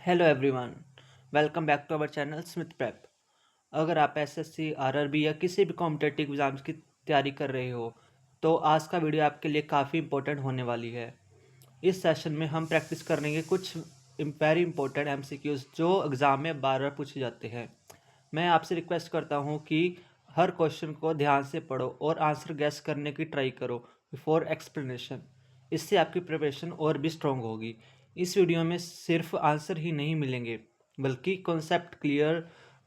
Hello everyone, welcome back to our channel Smith Prep. अगर आप SSC, RRB या किसी भी कॉम्पिटेटिव एग्जाम्स की तैयारी कर रहे हो तो आज का वीडियो आपके लिए काफ़ी इंपॉर्टेंट होने वाली है। इस सेशन में हम प्रैक्टिस करेंगे कुछ वेरी इंपॉर्टेंट एमसीक्यूज जो एग्ज़ाम में बार बार पूछे जाते हैं। मैं आपसे रिक्वेस्ट करता हूँ कि हर क्वेश्चन को ध्यान से पढ़ो और आंसर गैस करने की ट्राई करो बिफोर एक्सप्लेनेशन। इससे आपकी प्रिपरेशन और भी स्ट्रॉन्ग होगी। इस वीडियो में सिर्फ आंसर ही नहीं मिलेंगे बल्कि concept clear,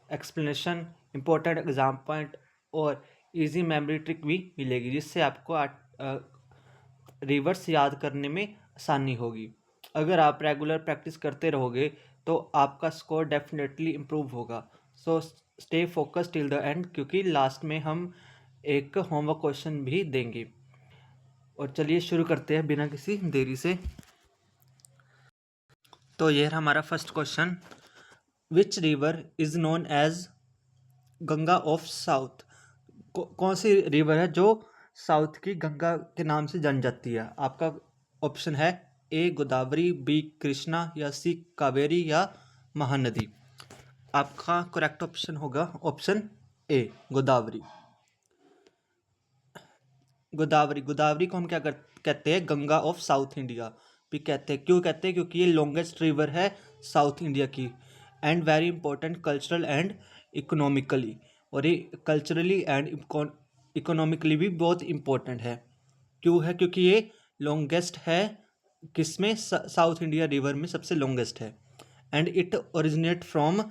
explanation, important exam point और इजी मेमोरी ट्रिक भी मिलेगी जिससे आपको रिवर्स याद करने में आसानी होगी। अगर आप रेगुलर प्रैक्टिस करते रहोगे तो आपका स्कोर डेफिनेटली इम्प्रूव होगा। So stay focus till the end क्योंकि लास्ट में हम एक होमवर्क क्वेश्चन भी देंगे। और चलिए शुरू करते हैं बिना किसी देरी से। तो ये हमारा first question, which river is known as Ganga of south. कौन सी रिवर है जो साउथ की गंगा के नाम से जानी जाती है? आपका ऑप्शन है ए गोदावरी, बी कृष्णा या सी कावेरी या महानदी। आपका करेक्ट ऑप्शन होगा ऑप्शन ए गोदावरी। गोदावरी गोदावरी को हम क्या कहते हैं? गंगा ऑफ साउथ इंडिया भी कहते हैं। क्यों कहते हैं? क्योंकि ये लॉन्गेस्ट रिवर है साउथ इंडिया की and very important cultural and economically. और ये कल्चरली एंड इकोनॉमिकली भी बहुत इंपॉर्टेंट है। क्यों है? क्योंकि ये लॉन्गेस्ट है किसमें? साउथ इंडिया रिवर में सबसे लॉन्गेस्ट है। एंड इट ओरिजिनेट फ्रॉम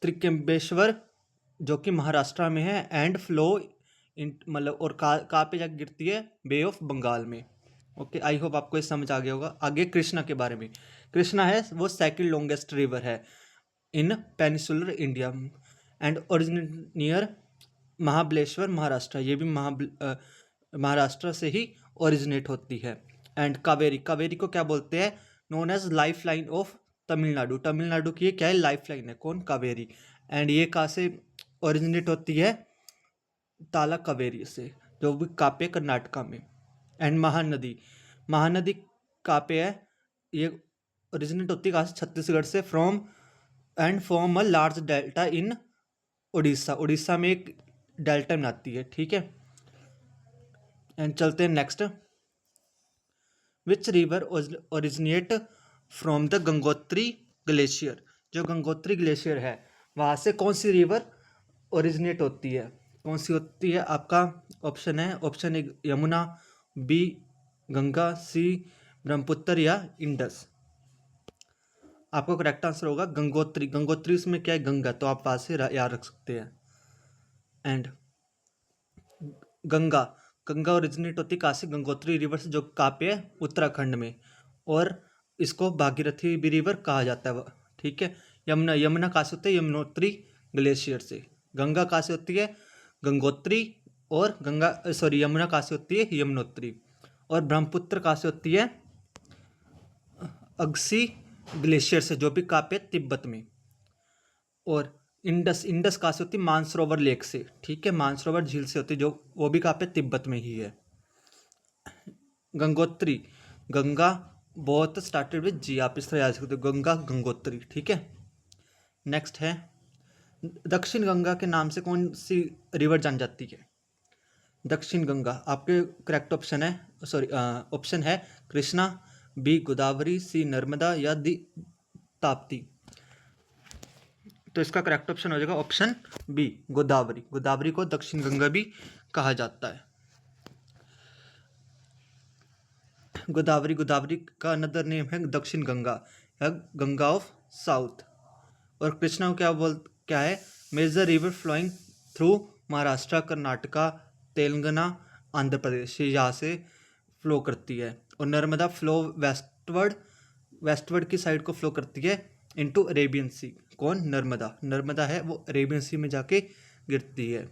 त्रिकम्बेश्वर जो कि महाराष्ट्र में है एंड फ्लो मतलब और कहाँ पे जाकर गिरती है? बे ऑफ बंगाल में। ओके, आई होप आपको ये समझ आ गया होगा। आगे कृष्णा के बारे में। कृष्णा है वो सेकंड लॉन्गेस्ट रिवर है in peninsular India and originate near Mahabaleshwar Maharashtra. ये भी महाराष्ट्र से ही ओरिजिनेट होती है। एंड कावेरी, कावेरी को क्या बोलते हैं? Known as life line of Tamil Nadu. Tamil Nadu की ये क्या है? लाइफ लाइन है। कौन? कावेरी। एंड ये कहाँ से ओरिजिनेट होती है? ताला कावेरी से, जो भी कापे कर्नाटका में। एंड महानदी, महानदी कहाँ पे है? ये ओरिजिनेट होती है कहाँ से? छत्तीसगढ़ से। From and form a large delta इन उड़ीसा। उड़ीसा में एक डेल्टा बनाती है। ठीक है, एंड चलते हैं next. Which river originate from the Gangotri glacier. जो गंगोत्री ग्लेशियर है वहाँ से कौन सी रिवर ओरिजिनेट होती है? कौन सी होती है? आपका ऑप्शन है option A Yamuna, B Ganga, C Brahmaputra या इंडस। आपका करेक्ट आंसर होगा गंगोत्री। गंगोत्री इसमें क्या है? गंगा, तो आप वहाँ से याद रख सकते हैं। एंड गंगा, गंगा ओरिजिनेट होती है कहाँ से? गंगोत्री रिवर से, जो कहाँ पे है? उत्तराखंड में। और इसको भागीरथी भी रिवर कहा जाता है। ठीक है, यमुना, यमुना कहाँ से होती है? यमुनोत्री ग्लेशियर से। गंगा कहाँ से होती है? गंगोत्री। और यमुना कहाँ से होती है? यमुनोत्री। और ब्रह्मपुत्र कहाँ से होती है? अगसी ग्लेशियर से, जो भी कहाँ पे? तिब्बत में। और इंडस, इंडस कहाँ से होती है? मानसरोवर लेक से। ठीक है, मानसरोवर झील से होती है, जो वो भी कहाँ पे? तिब्बत में ही है। गंगोत्री, गंगा बहुत स्टार्टेड विद जी, आप इस तरह याद सकते हो, गंगा गंगोत्री। ठीक है, नेक्स्ट है दक्षिण गंगा के नाम से कौन सी रिवर जान जाती है? दक्षिण गंगा, आपके करेक्ट ऑप्शन है ऑप्शन है कृष्णा, बी गोदावरी, सी नर्मदा या दी ताप्ती। तो इसका करेक्ट ऑप्शन हो जाएगा ऑप्शन बी गोदावरी। गोदावरी को दक्षिण गंगा भी कहा जाता है। गोदावरी, गोदावरी का अनदर नेम है दक्षिण गंगा या गंगा ऑफ साउथ। और कृष्णा को क्या है? Major river flowing through Maharashtra, Karnataka, Telangana, Andhra Pradesh, ये यहाँ से फ्लो करती है। और नर्मदा फ्लो वेस्टवर्ड, वेस्टवर्ड की साइड को फ्लो करती है इनटू अरेबियन सी। कौन? नर्मदा, नर्मदा है वो अरेबियन सी में जाके गिरती है।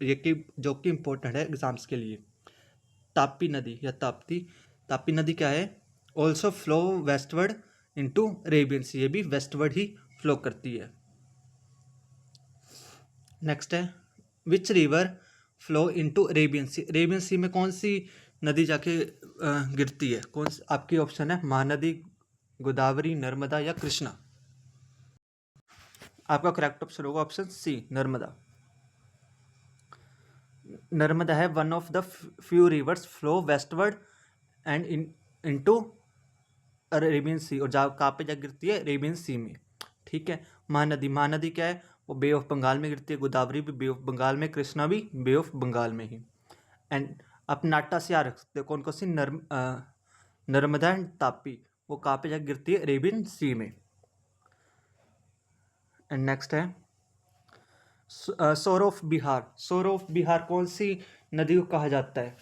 ये कि जो कि इम्पोर्टेंट है एग्जाम्स के लिए। ताप्ती नदी या ताप्ती, ताप्ती नदी क्या है? Also flow westward into Arabian sea, ये भी वेस्टवर्ड ही फ्लो करती है। नेक्स्ट है which river flow into Arabian sea. Arabian sea में कौन सी नदी जाके गिरती है? आपकी ऑप्शन है महानदी, गोदावरी, नर्मदा या कृष्णा? आपका करेक्ट ऑप्शन होगा ऑप्शन सी, नर्मदा। नर्मदा है one of the few rivers flow westward and into Arabian sea, और जहाँ कहाँ पे जा गिरती है, अरेबियन सी में। ठीक है। महानदी, महानदी क्या है, वो बे ऑफ बंगाल में गिरती है। गोदावरी भी बे ऑफ बंगाल में, कृष्णा भी बे ऑफ बंगाल में ही। एंड आप नाटा से याद रख सकते हो कौन कौन सी, नर्मदा एंड तापी, वो कहाँ पे जाकर गिरती है, अरेबियन सी में। एंड नेक्स्ट है सोर ऑफ बिहार। सोर ऑफ बिहार कौन सी नदी को कहा जाता है?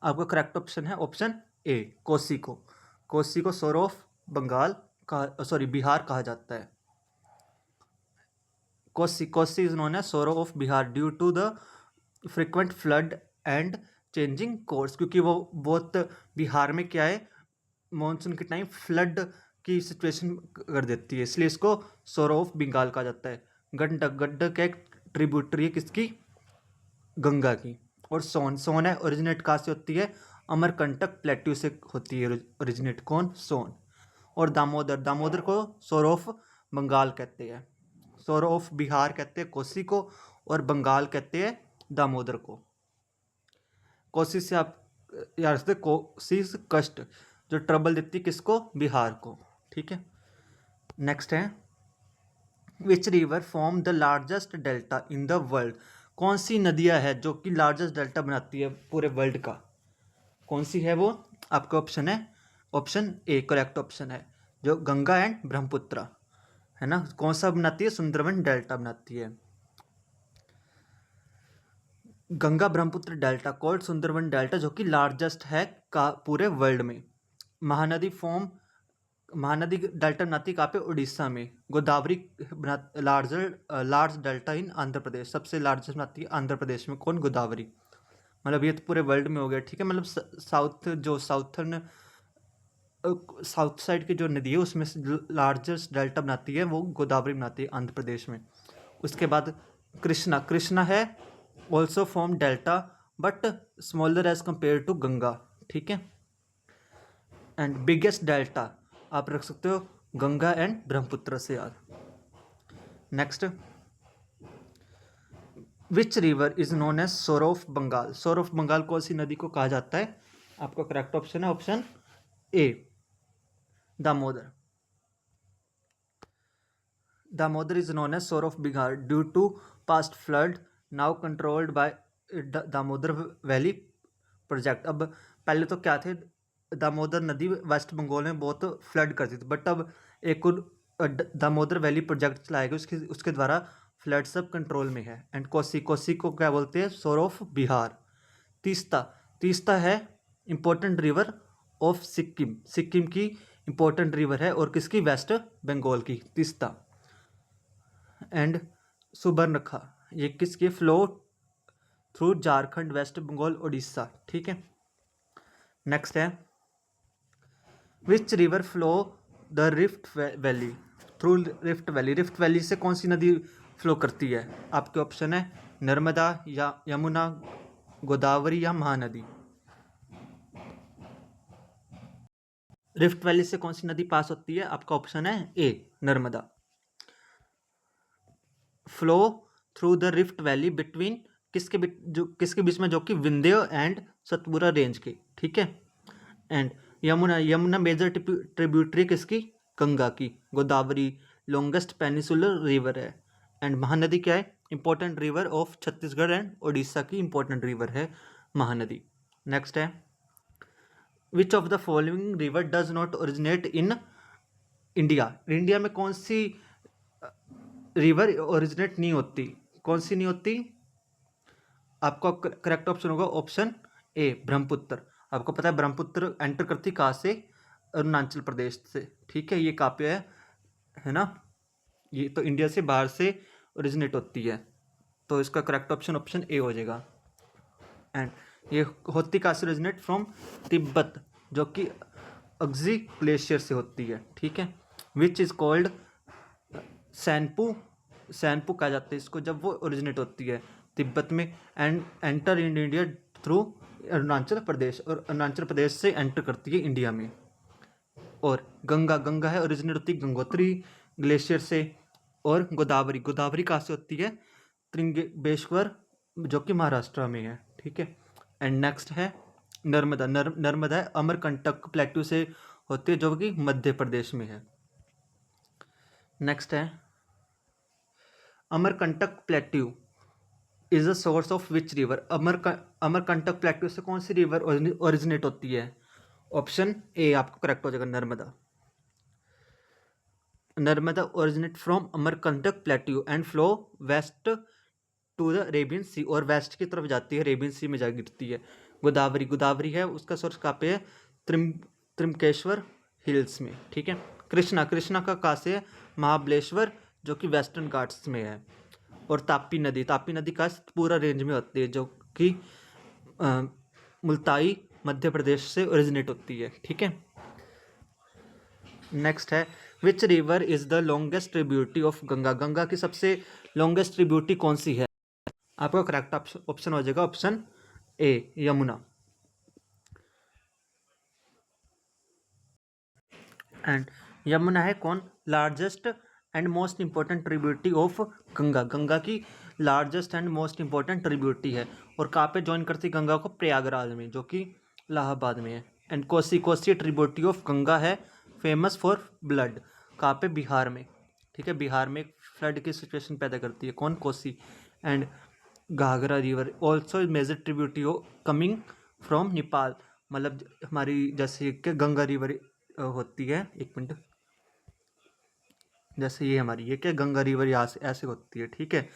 आपका करेक्ट ऑप्शन है ऑप्शन ए, कोसी को। कोसी को सोर ऑफ बंगाल का, सॉरी, बिहार कहा जाता है। Kosi, Kosi is known as sorrow of Bihar due to the frequent flood and changing course, क्योंकि वो बहुत बिहार में क्या है, मानसून के टाइम फ्लड की सिचुएशन कर देती है, इसलिए इसको सोरो ऑफ बंगाल कहा जाता है। गंडक, गंडक एक ट्रिब्यूटरी है किसकी, गंगा की। और सोन, सोन है ओरिजिनेट कहाँ से होती है, अमरकंटक प्लेट्यू से होती है ओरिजिनेट, कौन, सोन। और दामोदर, दामोदर को सोर ऑफ बंगाल कहते हैं। सोर ऑफ बिहार कहते हैं कोसी को, और बंगाल कहते हैं दामोदर को। कोसी से आप याद रखते, कोसी से कष्ट, जो ट्रबल देती है किसको, बिहार को। ठीक है। नेक्स्ट है which river form the largest delta in the world. कौन सी नदियां है जो कि लार्जेस्ट डेल्टा बनाती है पूरे वर्ल्ड का, कौन सी है वो? आपका ऑप्शन है ऑप्शन ए, करेक्ट ऑप्शन है, जो गंगा एंड ब्रह्मपुत्र है ना। कौन सा बनाती है, सुंदरवन डेल्टा बनाती है। Ganga Brahmaputra delta called Sundarban delta, जो कि लार्जेस्ट है का पूरे वर्ल्ड में। महानदी फॉर्म, महानदी डेल्टा बनाती है कहाँ पे, उड़ीसा में। Godavari large delta in Andhra Pradesh, सबसे लार्जेस्ट बनाती है आंध्र प्रदेश में, कौन, गोदावरी। मतलब ये तो पूरे वर्ल्ड में हो गया। ठीक है। मतलब साउथ, जो साउथ साइड की जो नदी है उसमें से लार्जेस्ट डेल्टा बनाती है वो गोदावरी बनाती है आंध्र प्रदेश में। उसके बाद कृष्णा, कृष्णा है also form delta but smaller as compare to Ganga. ठीक है। एंड बिगेस्ट डेल्टा आप रख सकते हो गंगा एंड ब्रह्मपुत्र से याद। Next, which river is known as sorrow of Bengal. Sorrow of Bengal कौन सी नदी को कहा जाता है? आपका करेक्ट ऑप्शन है option A, Damodar. Damodar is known as sorrow of Bihar due to past flood now controlled by Damodar valley project. अब पहले तो क्या थे, दामोदर नदी वेस्ट बंगाल में बहुत फ्लड करती थी, बट अब एक दामोदर वैली प्रोजेक्ट चलाया गया, उसके द्वारा फ्लड सब कंट्रोल में है। एंड कोसी, कोसी को क्या बोलते हैं, सोर ऑफ बिहार। तीस्ता, तीस्ता है important river of Sikkim, Sikkim की इंपॉर्टेंट रिवर है, और किसकी, वेस्ट बंगाल की, तीस्ता। एंड सुबर्णखा, ये किसके, flow through Jharkhand, west Bengal, Odisha. ठीक है। नेक्स्ट है which river flow the rift valley through rift valley. Rift valley से कौन सी नदी फ्लो करती है? आपके ऑप्शन है नर्मदा या यमुना, गोदावरी या महानदी। रिफ्ट वैली से कौन सी नदी पास होती है? आपका ऑप्शन है A, Narmada. Flow through the rift valley between, किसके बीच में, जो कि विंध्य एंड सतपुरा रेंज के। ठीक है। And Yamuna, Yamuna major tributary किसकी, गंगा की। गोदावरी लॉन्गेस्ट पेनिसुलर रिवर है। एंड महानदी क्या है, important river of Chhattisgarh and Odisha की इंपॉर्टेंट रिवर है महानदी। नेक्स्ट है which of the following river does not originate in India. India में कौन सी रिवर ओरिजिनेट नहीं होती, कौन सी नहीं होती? आपका करेक्ट ऑप्शन होगा ऑप्शन ए, ब्रह्मपुत्र। आपको पता है ब्रह्मपुत्र एंटर करती कहाँ से, अरुणाचल प्रदेश से। ठीक है। ये कहाँ पे है ना, ये तो इंडिया से बाहर से ओरिजिनेट होती है, तो इसका करेक्ट ऑप्शन ऑप्शन ए हो जाएगा। एंड ये होती कहाँ से ओरिजिनेट, फ्रॉम तिब्बत, जो कि अग्जी ग्लेशियर से होती है। ठीक है। विच इज कॉल्ड सैनपू, सैनपू कहा जाता है इसको जब वो ओरिजिनेट होती है तिब्बत में। And enter in India through Arunachal Pradesh, और अरुणाचल प्रदेश से एंटर करती है इंडिया में। और गंगा, गंगा है ओरिजिनेट होती है गंगोत्री ग्लेशियर से। और गोदावरी, गोदावरी कहाँ से होती है? त्रिंगेश्वर, जो कि महाराष्ट्र में है, ठीक है। एंड नेक्स्ट है नर्मदा, नर्मदा है अमरकंटक प्लेट्यू से होती है, जो कि मध्य प्रदेश में है। नेक्स्ट है Amarkantak plateau is a source of which river. Amarkantak plateau से कौन सी रिवर ओरिजिनेट होती है? ऑप्शन ए आपको करेक्ट हो जाएगा, Narmada. Narmada originate from Amarkantak plateau and flow west to the Arabian sea, और वेस्ट की तरफ जाती है, अरेबियन सी में जा गिरती है। गोदावरी, गोदावरी है उसका सोर्स कहाँ पे है? त्रिमकेश्वर हिल्स में, ठीक है। कृष्णा, कृष्णा का कहाँ से है? महाबलेश्वर, जो कि वेस्टर्न घाट्स में है। और तापी नदी, तापी नदी का पूरा रेंज में होती है, जो कि मुल्ताई मध्य प्रदेश से ओरिजिनेट होती है, ठीक है। नेक्स्ट है which river is the longest tributary of Ganga. Ganga की सबसे लॉन्गेस्ट ट्रिब्यूटरी कौन सी है? आपका करेक्ट ऑप्शन हो जाएगा option A, Yamuna. And Yamuna है कौन? Largest and most important tributary of Ganga, Ganga की largest and most important tributary है। और कहाँ पे ज्वाइन करती है गंगा को? प्रयागराज में, जो कि इलाहाबाद में है। And Kosi, Kosi tributary of Ganga है फेमस फॉर ब्लड, कहाँ पे? बिहार में, ठीक है। बिहार में फ्लड की सिचुएशन पैदा करती है कौन? Kosi. And Ghaghara river also major tributary coming from Nepal, मतलब हमारी जैसे कि गंगा रिवर होती है, एक मिनट, जैसे ये हमारी ये क्या गंगा रिवर यहाँ से ऐसे होती है, ठीक है,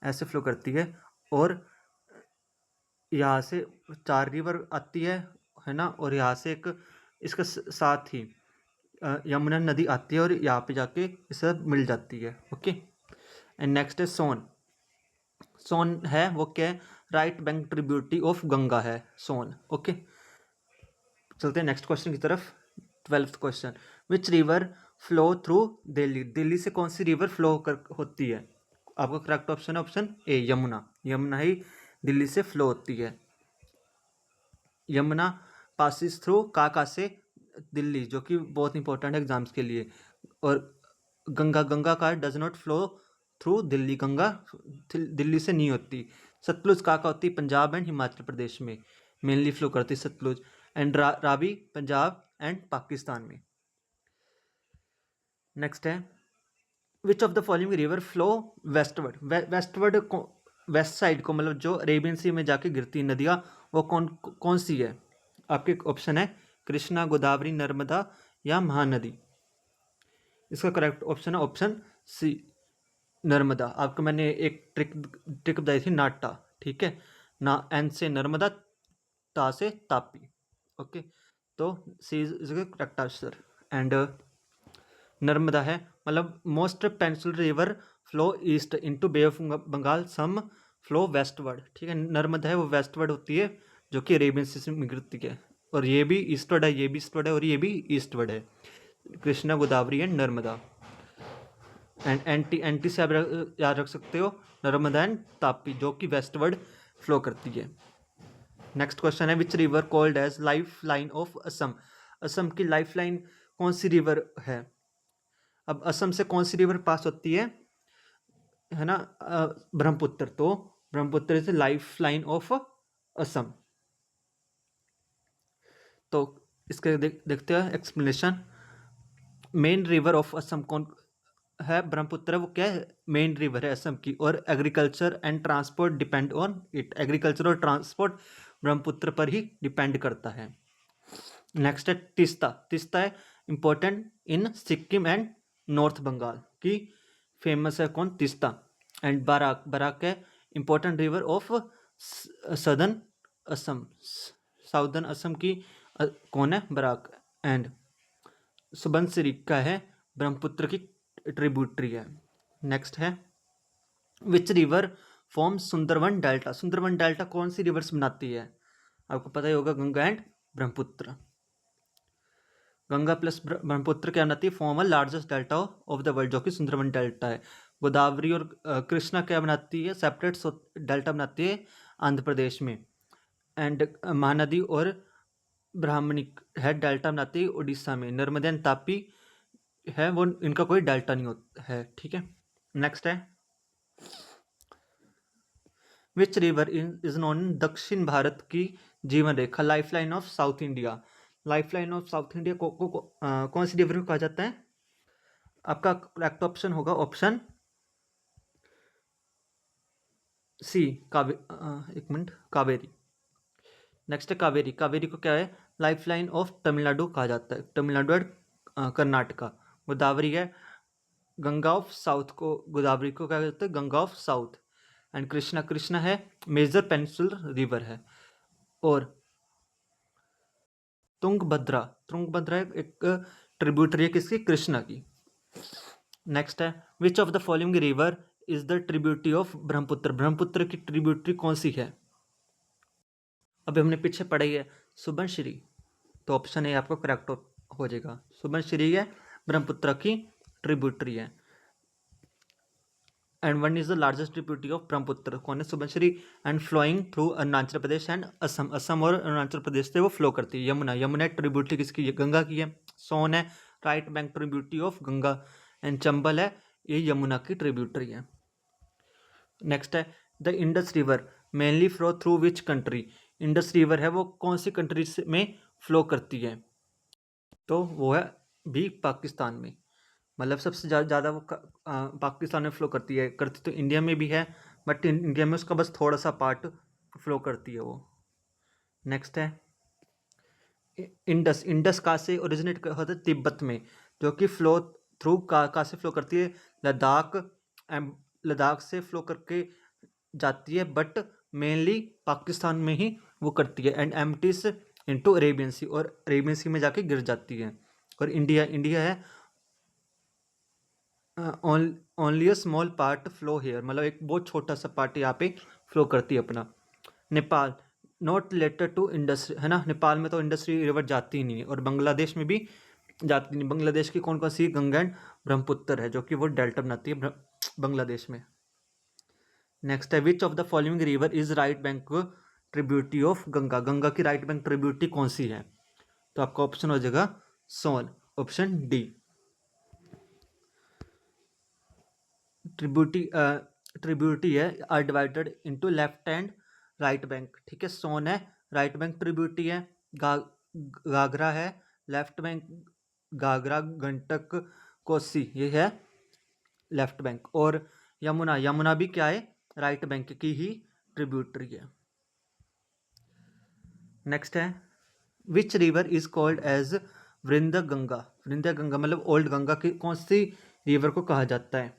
ऐसे फ्लो करती है। और यहाँ से 4 रिवर आती है ना। और यहाँ से एक इसके साथ ही यमुना नदी आती है और यहाँ पे जाके इससे मिल जाती है, ओके। एंड नेक्स्ट है सोन। सोन है वो क्या है? Right bank tributary of Ganga है सोन, ओके। चलते हैं नेक्स्ट क्वेश्चन की तरफ। 12th question, which river flow through Delhi. Delhi से कौन सी रिवर फ्लो होती है? आपका करेक्ट ऑप्शन है ऑप्शन ए, यमुना। यमुना ही दिल्ली से फ्लो होती है। यमुना पासिस थ्रू का से? दिल्ली, जो कि बहुत इंपॉर्टेंट है एग्जाम्स के लिए। और गंगा, गंगा का does not flow through Delhi, Ganga Delhi से नहीं होती। सतलुज का होती है? पंजाब एंड हिमाचल प्रदेश में मेनली फ्लो करती है सतलुज। एंड रावी पंजाब एंड पाकिस्तान में। नेक्स्ट है which of the following river flow westward. Westward west side को, मतलब जो अरेबियन सी में जाके गिरती है नदियाँ, वो कौन कौन सी है? आपके ऑप्शन है कृष्णा, गोदावरी, नर्मदा या महानदी। इसका करेक्ट ऑप्शन है ऑप्शन सी, नर्मदा। आपको मैंने एक ट्रिक बताई थी, नाटा, ठीक है ना। एन से नर्मदा, ता से तापी, ओके। तो C is correct answer. And Narmada है, मतलब most peninsular river flow east into bay of Bengal, some flow westward, ठीक है। नर्मदा है वो वेस्टवर्ड होती है, जो कि अरेबियन सी से मिलती है। और ये भी ईस्टवर्ड है, ये भी ईस्टवर्ड है और ये भी ईस्टवर्ड है। Krishna, Godavari and Narmada. And anti से आप याद रख सकते हो नर्मदा एंड तापी, जो कि वेस्टवर्ड फ्लो करती है। नेक्स्ट क्वेश्चन है which river called as life line of Assam. Assam की लाइफ लाइन कौन सी रिवर है? अब असम से कौन सी रिवर पास होती है ना? ब्रह्मपुत्र। तो Brahmaputra is life line of Assam. तो इसके देखते हैं explanation. Main river of Assam कौन है? ब्रह्मपुत्र, वो क्या है? मेन रिवर है असम की। और agriculture and transport depend on it, agriculture और ट्रांसपोर्ट ब्रह्मपुत्र पर ही डिपेंड करता है। नेक्स्ट है तिस्ता। तिस्ता है important in Sikkim and north Bengal की, फेमस है कौन? तिस्ता। एंड बराक, बराक है important river of southern Assam, southern Assam की कौन है? बराक। एंड सुबनसिरी का है ब्रह्मपुत्र की ट्रिब्यूटरी है। नेक्स्ट है which river form Sundarban delta. Sundarban delta कौन सी रिवर्स बनाती है? आपको पता ही होगा, गंगा एंड ब्रह्मपुत्र। गंगा प्लस ब्रह्मपुत्र क्या बनाती है? Form largest delta of the world, जो कि सुंदरवन डेल्टा है। गोदावरी और कृष्णा क्या बनाती है? सेपरेट डेल्टा बनाती है आंध्र प्रदेश में। एंड महानदी और ब्राह्मणी है डेल्टा बनाती है उड़ीसा में। नर्मदा एंड तापी है वो, इनका कोई डेल्टा नहीं होता है, ठीक है। नेक्स्ट है विच रिवर इज नॉन दक्षिण भारत की जीवन रेखा, lifeline of south India. Lifeline of south India कौन सी रिवर को कहा जाता है? आपका करेक्ट ऑप्शन होगा ऑप्शन सी, एक मिनट, कावेरी। नेक्स्ट है कावेरी। कावेरी को क्या है? लाइफलाइन ऑफ तमिलनाडु कहा जाता है, तमिलनाडु एंड कर्नाटका। गोदावरी है गंगा ऑफ साउथ को, गोदावरी को क्या कहते हैं? Ganga of south. And Krishna, Krishna है मेजर पेनिनसुलर रिवर है। और तुंगभद्रा, तुंगभद्रा एक ट्रिब्यूटरी है किसकी? कृष्णा की। नेक्स्ट है which of the following river is the tributary of Brahmaputra. Brahmaputra की ट्रिब्यूटरी कौन सी है? अभी हमने पीछे पढ़ी है सुबनश्री, तो ऑप्शन ए आपको करेक्ट हो जाएगा। सुबनश्री है ब्रह्मपुत्र की ट्रिब्यूटरी है। And one is the largest tributary of Brahmaputra, कौन है? Subansiri. And flowing through Arunachal Pradesh and Assam, Assam और अरुणाचल प्रदेश से वो फ्लो करती है। यमुना, यमुना ट्रिब्यूटरी किसकी है? गंगा की है। सोन है right bank tributary of Ganga. And Chambal है ये यमुना की ट्रिब्यूटरी है। नेक्स्ट है the Indus river mainly flow through which country. Indus river है वो कौन सी कंट्री में फ्लो करती है? तो वो है भी पाकिस्तान में, मतलब सबसे ज़्यादा वो पाकिस्तान में फ्लो करती तो इंडिया में भी है, बट इंडिया में उसका बस थोड़ा सा पार्ट फ्लो करती है वो। नेक्स्ट है इंडस। इंडस कहाँ से ओरिजिनेट होता है? तिब्बत में, जो कि फ्लो थ्रू कहाँ से फ्लो करती है? लद्दाख, लद्दाख से फ्लो करके जाती है, बट मेनली पाकिस्तान में ही वो करती है। And empties into Arabian sea, और अरेबियन सी में जाके गिर जाती है। और इंडिया है only a small part flow here, मतलब एक बहुत छोटा सा पार्ट यहाँ पे फ्लो करती है अपना। Nepal not related to industry, है ना, नेपाल में तो इंडस्ट्री रिवर जाती ही नहीं है। और बांग्लादेश में भी जाती नहीं। बांग्लादेश की कौन कौन सी? गंगा एंड ब्रह्मपुत्र है, जो कि वो डेल्टा बनाती है बांग्लादेश में। नेक्स्ट है which of the following river is right bank tributary of Ganga. Ganga की राइट बैंक ट्रिब्यूटरी कौन सी है? तो आपका ऑप्शन हो जाएगा सोन, ऑप्शन डी। ट्रिब्यूटरी है are divided into left and right bank, ठीक है। सोन है राइट बैंक ट्रिब्यूटरी है। घाघरा है लेफ्ट बैंक, घाघरा, गंडक, कोसी ये है लेफ्ट बैंक। और यमुना, यमुना भी क्या है? राइट बैंक की ही ट्रिब्यूटरी है। नेक्स्ट है which river is called as Vriddha Ganga. वृंद गंगा मतलब ओल्ड गंगा की कौन सी रिवर को कहा जाता है?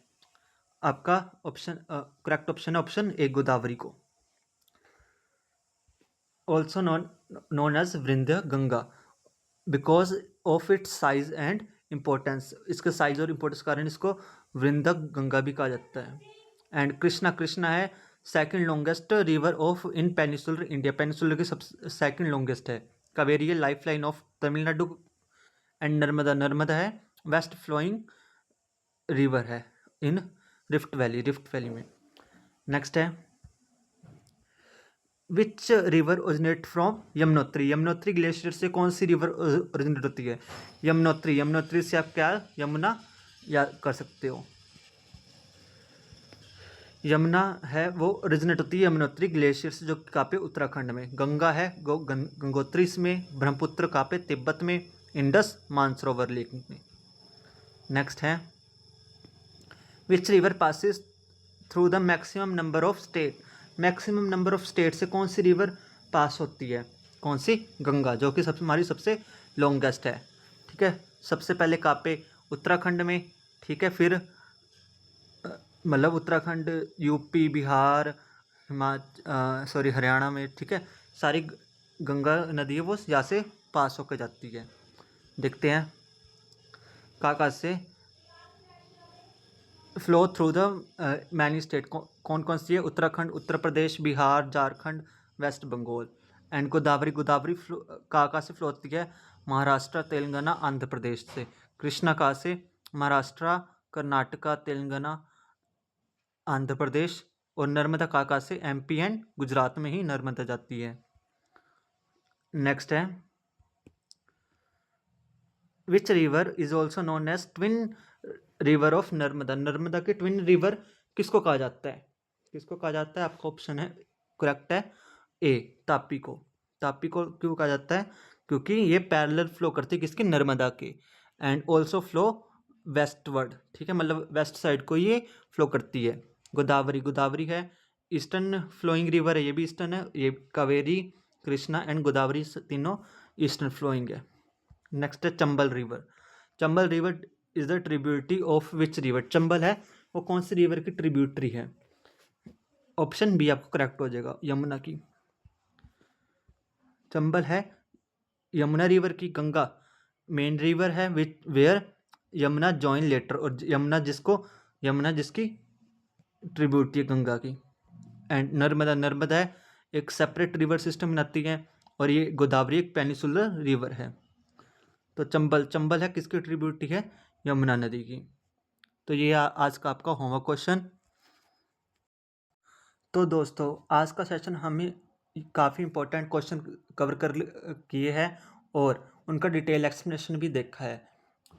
आपका ऑप्शन करेक्ट ऑप्शन है ऑप्शन ए, गोदावरी को। Also known as Vriddha Ganga because of its size and importance, इसके साइज और इम्पोर्टेंस के कारण इसको वृंदक गंगा भी कहा जाता है। एंड कृष्णा, कृष्णा है second longest river of in peninsular India, peninsular की सब सेकंड लॉन्गेस्ट है। कावेरी है life line of Tamil Nadu. And Narmada, Narmada है वेस्ट फ्लोइंग रिवर है इन रिफ्ट वैली, रिफ्ट वैली में। नेक्स्ट है which river originate from Yamunotri. Yamunotri glacier से कौन सी रिवर ओरिजिनेट होती है? यमुनोत्री, यमुनोत्री से आप क्या यमुना याद कर सकते हो। यमुना है वो ओरिजिनेट होती है यमुनोत्री ग्लेशियर से, जो कहाँ पे? उत्तराखंड में। गंगा है गंगोत्री में। ब्रह्मपुत्र कहाँ पे? तिब्बत में। इंडस मानसरोवर लेक में। नेक्स्ट है which river passes through the maximum number of state. Maximum number of state से कौन सी रिवर पास होती है? कौन सी? गंगा, जो कि सबसे हमारी सबसे लॉन्गेस्ट है, ठीक है। सबसे पहले कहाँ पे? उत्तराखंड में, ठीक है। फिर मतलब उत्तराखंड, यूपी, बिहार, हरियाणा में, ठीक है। सारी गंगा नदी है वो यहाँ से पास होकर जाती है। देखते हैं कहाँ से flow through the many state, कौन कौन सी है? उत्तराखंड, उत्तर प्रदेश, बिहार, झारखंड, वेस्ट बंगाल। एंड गोदावरी, गोदावरी कहाँ से फ्लो होती है? महाराष्ट्र, तेलंगाना, आंध्र प्रदेश से। कृष्णा कहाँ से? महाराष्ट्र, कर्नाटका, तेलंगाना, आंध्र प्रदेश। और नर्मदा कहाँ से? एमपी एंड गुजरात में ही नर्मदा जाती है। नेक्स्ट है which river is also known as twin river of Narmada. Narmada के ट्विन रिवर किसको कहा जाता है? किसको कहा जाता है? आपका ऑप्शन है करेक्ट है ए, तापी को। तापी को क्यों कहा जाता है? क्योंकि ये पैरेलल फ्लो करती है किसके? नर्मदा के, एंड ऑल्सो फ्लो वेस्टवर्ड, ठीक है, मतलब वेस्ट साइड को ये फ्लो करती है। गोदावरी, गोदावरी है ईस्टर्न फ्लोइंग रिवर है, ये भी ईस्टर्न है। ये कावेरी, कृष्णा एंड गोदावरी तीनों ईस्टर्न फ्लोइंग है। नेक्स्ट है Chambal river. Chambal river is the tributary of which river? Chambal है वो कौन सी रिवर की ट्रिब्यूटरी है? ऑप्शन बी आपको करेक्ट हो जाएगा, यमुना की। चंबल है यमुना रिवर की। गंगा मेन रिवर है विच वेयर यमुना जॉइन लेटर, और यमुना जिसकी ट्रिब्यूटरी है गंगा की। एंड नर्मदा, नर्मदा है एक सेपरेट रिवर सिस्टम बनाती है, और ये गोदावरी एक पेनिसुलर रिवर है। तो चंबल, चंबल है किसकी ट्रिब्यूटरी है? यमुना नदी की। तो ये आज का आपका होमवर्क क्वेश्चन। तो दोस्तों आज का सेशन हमें काफ़ी इंपॉर्टेंट क्वेश्चन कवर कर किए हैं और उनका डिटेल एक्सप्लेनेशन भी देखा है।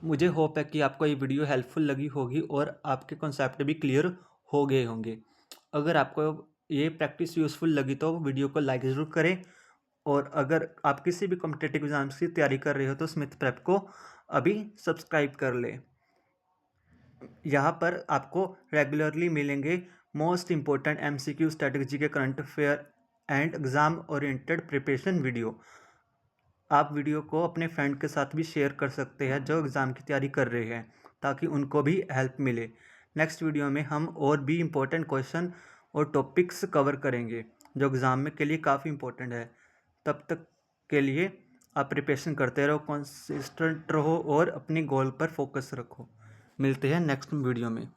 मुझे होप है कि आपको ये वीडियो हेल्पफुल लगी होगी और आपके कॉन्सेप्ट भी क्लियर हो गए होंगे। अगर आपको ये प्रैक्टिस यूज़फुल लगी तो वीडियो को लाइक ज़रूर करें, और अगर आप किसी भी कॉम्पिटिटिव एग्जाम्स की तैयारी कर रहे हो तो स्मिथ प्रेप को अभी सब्सक्राइब कर लें। यहाँ पर आपको रेगुलरली मिलेंगे मोस्ट इम्पोर्टेंट MCQ, स्ट्रेटजी के, current affair and exam oriented preparation video. आप वीडियो को अपने फ्रेंड के साथ भी शेयर कर सकते हैं जो एग्ज़ाम की तैयारी कर रहे हैं, ताकि उनको भी हेल्प मिले। नेक्स्ट वीडियो में हम और भी इम्पोर्टेंट क्वेश्चन और टॉपिक्स कवर करेंगे जो एग्ज़ाम में के लिए काफ़ी इम्पोर्टेंट है। तब तक के लिए आप प्रिपरेशन करते रहो, कंसिस्टेंट रहो और अपनी गोल पर फोकस रखो। मिलते हैं नेक्स्ट वीडियो में।